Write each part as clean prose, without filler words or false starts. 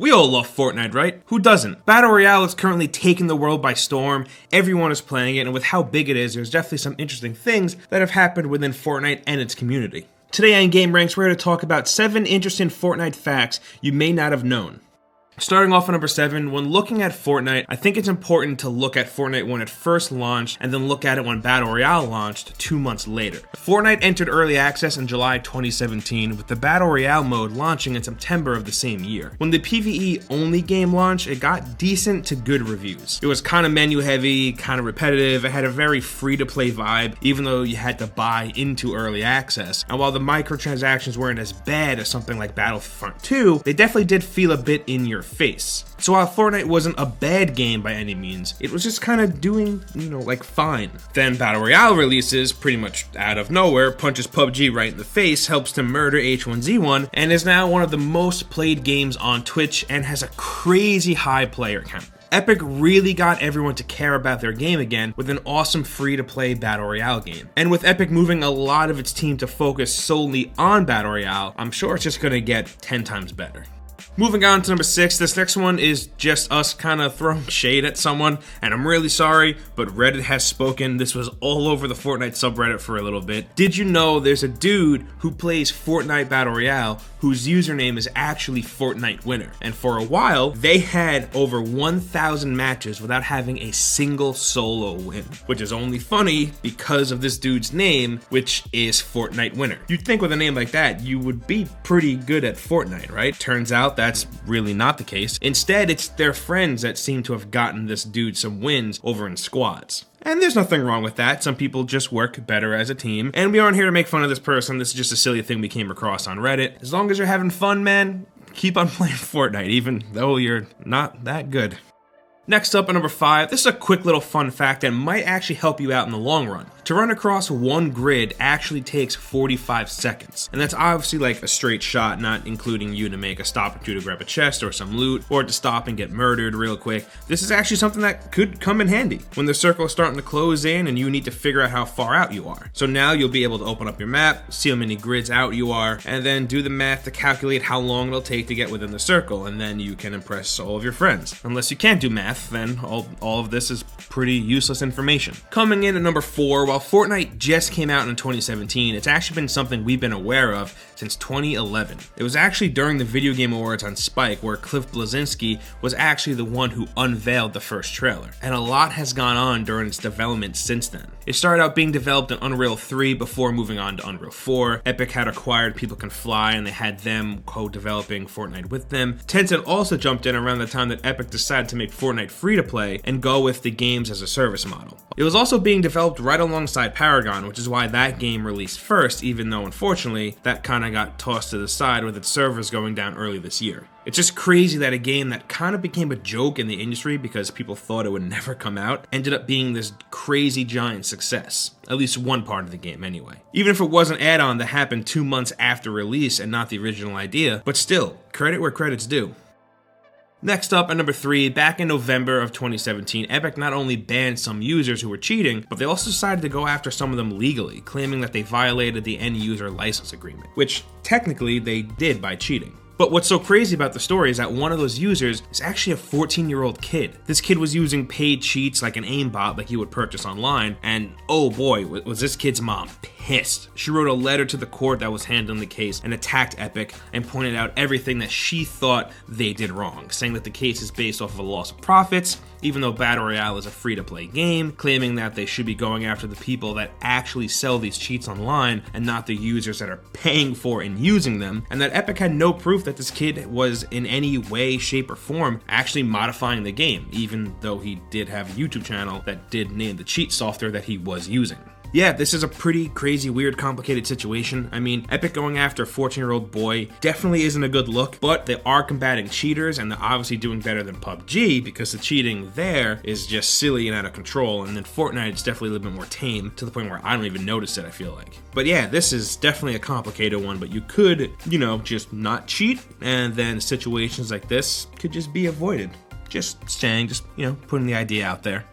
We all love Fortnite, right? Who doesn't? Battle Royale is currently taking the world by storm. Everyone is playing it, and with how big it is, there's definitely some interesting things that have happened within Fortnite and its community. Today on gameranx, we're here to talk about 7 interesting Fortnite facts you may not have known. Starting off at number 7, when looking at Fortnite, I think it's important to look at Fortnite when it first launched and then look at it when Battle Royale launched 2 months later. Fortnite entered early access in July 2017, with the Battle Royale mode launching in September of the same year. When the PvE only game launched, it got decent to good reviews. It was kind of menu heavy, kind of repetitive, it had a very free-to-play vibe, even though you had to buy into early access. And while the microtransactions weren't as bad as something like Battlefront 2, they definitely did feel a bit in your face. So while Fortnite wasn't a bad game by any means, it was just kind of doing, like fine. Then Battle Royale releases pretty much out of nowhere, punches PUBG right in the face, helps to murder H1Z1, and is now one of the most played games on Twitch and has a crazy high player count. Epic really got everyone to care about their game again with an awesome free-to-play Battle Royale game. And with Epic moving a lot of its team to focus solely on Battle Royale, I'm sure it's just gonna get 10 times better. Moving on to number 6, this next one is just us kind of throwing shade at someone, and I'm really sorry, but Reddit has spoken. This was all over the Fortnite subreddit for a little bit. Did you know there's a dude who plays Fortnite Battle Royale whose username is actually Fortnite Winner? And for a while, they had over 1,000 matches without having a single solo win, which is only funny because of this dude's name, which is Fortnite Winner. You'd think with a name like that, you would be pretty good at Fortnite, right? Turns out that's really not the case. Instead, it's their friends that seem to have gotten this dude some wins over in squads. And there's nothing wrong with that. Some people just work better as a team. And we aren't here to make fun of this person. This is just a silly thing we came across on Reddit. As long as you're having fun, man, keep on playing Fortnite, even though you're not that good. Next up at number 5, this is a quick little fun fact that might actually help you out in the long run. To run across one grid actually takes 45 seconds. And that's obviously like a straight shot, not including you to make a stop or two to grab a chest or some loot, or to stop and get murdered real quick. This is actually something that could come in handy when the circle is starting to close in and you need to figure out how far out you are. So now you'll be able to open up your map, see how many grids out you are, and then do the math to calculate how long it'll take to get within the circle, and then you can impress all of your friends. Unless you can't do math, then all of this is pretty useless information. Coming in at number 4, while Fortnite just came out in 2017, it's actually been something we've been aware of since 2011. It was actually during the Video Game Awards on Spike where Cliff Bleszinski was actually the one who unveiled the first trailer. And a lot has gone on during its development since then. It started out being developed in Unreal 3 before moving on to Unreal 4. Epic had acquired People Can Fly and they had them co-developing Fortnite with them. Tencent also jumped in around the time that Epic decided to make Fortnite free-to-play and go with the games as a service model. It was also being developed right alongside Paragon, which is why that game released first, even though unfortunately that kind of got tossed to the side with its servers going down early this year. It's just crazy that a game that kind of became a joke in the industry because people thought it would never come out ended up being this crazy giant success. At least one part of the game anyway. Even if it was an add-on that happened 2 months after release and not the original idea, but still, credit where credit's due. Next up at number 3, back in November of 2017, Epic not only banned some users who were cheating, but they also decided to go after some of them legally, claiming that they violated the end user license agreement, which technically they did by cheating. But what's so crazy about the story is that one of those users is actually a 14-year-old kid. This kid was using paid cheats like an aimbot like you would purchase online, and oh boy, was this kid's mom pissed. She wrote a letter to the court that was handling the case and attacked Epic and pointed out everything that she thought they did wrong, saying that the case is based off of a loss of profits, even though Battle Royale is a free-to-play game, claiming that they should be going after the people that actually sell these cheats online and not the users that are paying for and using them, and that Epic had no proof that this kid was in any way, shape, or form actually modifying the game, even though he did have a YouTube channel that did name the cheat software that he was using. Yeah, this is a pretty crazy, weird, complicated situation. I mean, Epic going after a 14-year-old boy definitely isn't a good look, but they are combating cheaters, and they're obviously doing better than PUBG because the cheating there is just silly and out of control, and then Fortnite is definitely a little bit more tame to the point where I don't even notice it, I feel like. But yeah, this is definitely a complicated one, but you could, just not cheat, and then situations like this could just be avoided. Just saying, putting the idea out there.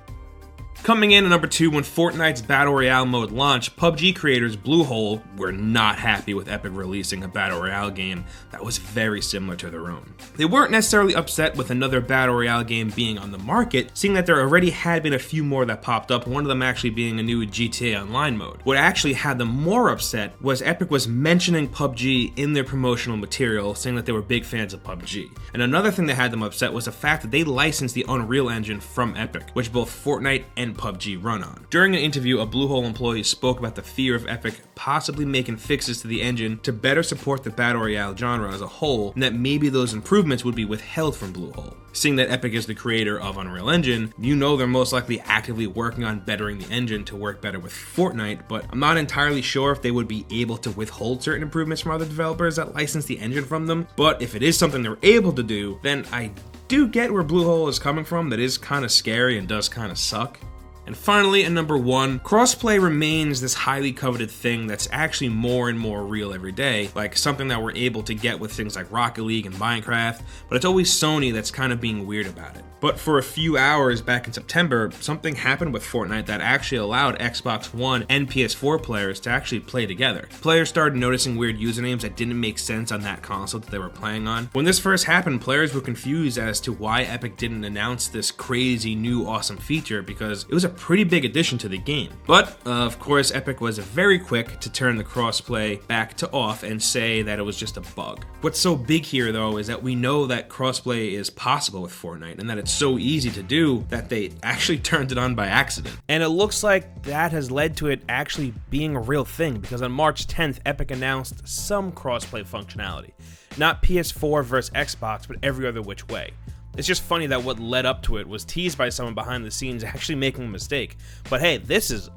Coming in at number 2, when Fortnite's Battle Royale mode launched, PUBG creators Bluehole were not happy with Epic releasing a Battle Royale game that was very similar to their own. They weren't necessarily upset with another Battle Royale game being on the market, seeing that there already had been a few more that popped up, one of them actually being a new GTA Online mode. What actually had them more upset was Epic was mentioning PUBG in their promotional material, saying that they were big fans of PUBG. And another thing that had them upset was the fact that they licensed the Unreal Engine from Epic, which both Fortnite and PUBG run on. During an interview, a Bluehole employee spoke about the fear of Epic possibly making fixes to the engine to better support the Battle Royale genre as a whole, and that maybe those improvements would be withheld from Bluehole. Seeing that Epic is the creator of Unreal Engine, you know they're most likely actively working on bettering the engine to work better with Fortnite, but I'm not entirely sure if they would be able to withhold certain improvements from other developers that license the engine from them, but if it is something they're able to do, then I do get where Bluehole is coming from. That is kind of scary and does kind of suck. And finally, at number 1, crossplay remains this highly coveted thing that's actually more and more real every day, like something that we're able to get with things like Rocket League and Minecraft, but it's always Sony that's kind of being weird about it. But for a few hours back in September, something happened with Fortnite that actually allowed Xbox One and PS4 players to actually play together. Players started noticing weird usernames that didn't make sense on that console that they were playing on. When this first happened, players were confused as to why Epic didn't announce this crazy new awesome feature, because it was a pretty big addition to the game. But of course, Epic was very quick to turn the crossplay back to off and say that it was just a bug. What's so big here though is that we know that crossplay is possible with Fortnite and that it's so easy to do that they actually turned it on by accident. And it looks like that has led to it actually being a real thing, because on March 10th, Epic announced some crossplay functionality. Not PS4 versus Xbox, but every other which way. It's just funny that what led up to it was teased by someone behind the scenes actually making a mistake. But hey, this is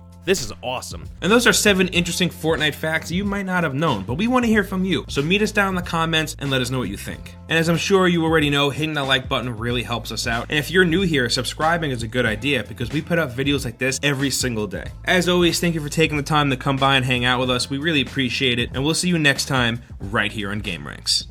awesome. And those are 7 interesting Fortnite facts you might not have known, but we want to hear from you. So meet us down in the comments and let us know what you think. And as I'm sure you already know, hitting that like button really helps us out. And if you're new here, subscribing is a good idea because we put up videos like this every single day. As always, thank you for taking the time to come by and hang out with us. We really appreciate it. And we'll see you next time right here on gameranx.